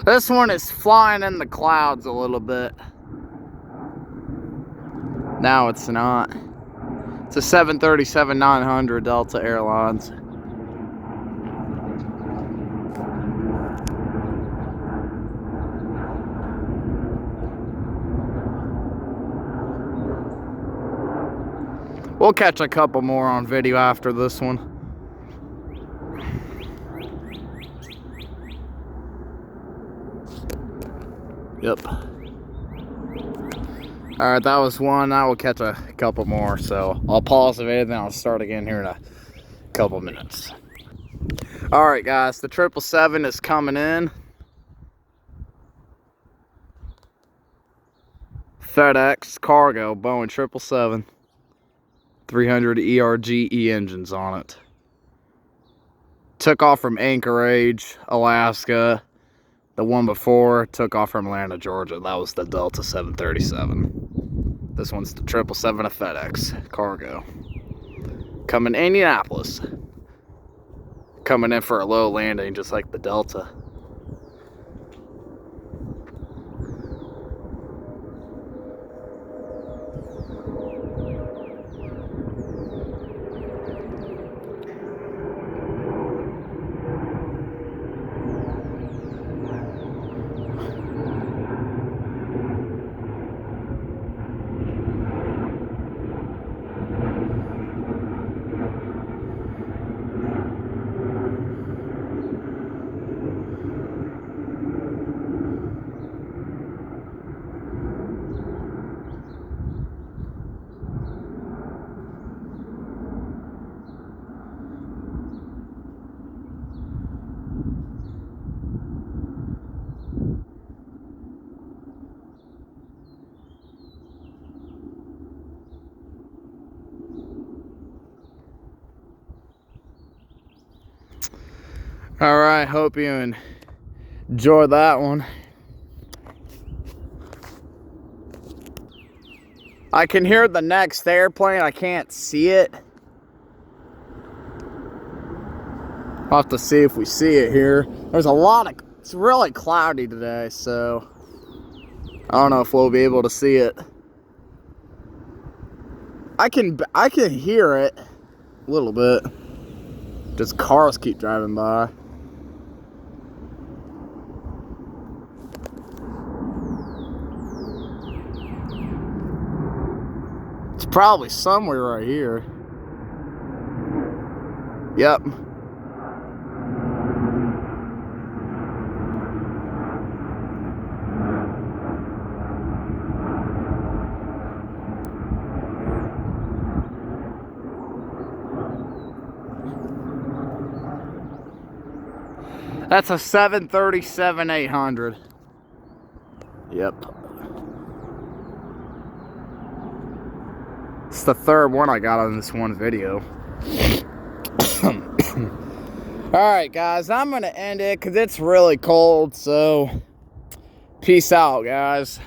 This one is flying in the clouds a little bit. Now it's not. It's a 737-900 Delta Airlines. We'll catch a couple more on video after this one. Yep. Alright, that was one. I will catch a couple more, so I'll pause the video, then I'll start again here in a couple minutes. Alright guys, the 777 is coming in. FedEx Cargo, Boeing 777. 300 ERGE engines on it. Took off from Anchorage, Alaska. The one before took off from Atlanta, Georgia. That was the Delta 737. This one's the 777 of FedEx Cargo. Coming to Indianapolis. Coming in for a low landing just like the Delta. Alright, hope you enjoyed that one. I can hear the next airplane, I can't see it. I'll have to see if we see it here. There's a lot of, it's really cloudy today, so I don't know if we'll be able to see it. I can hear it a little bit. Just cars keep driving by. It's probably somewhere right here. Yep. That's a 737-800. Yep. It's the third one I got on this one video. Alright guys, I'm going to end it because it's really cold, so peace out guys.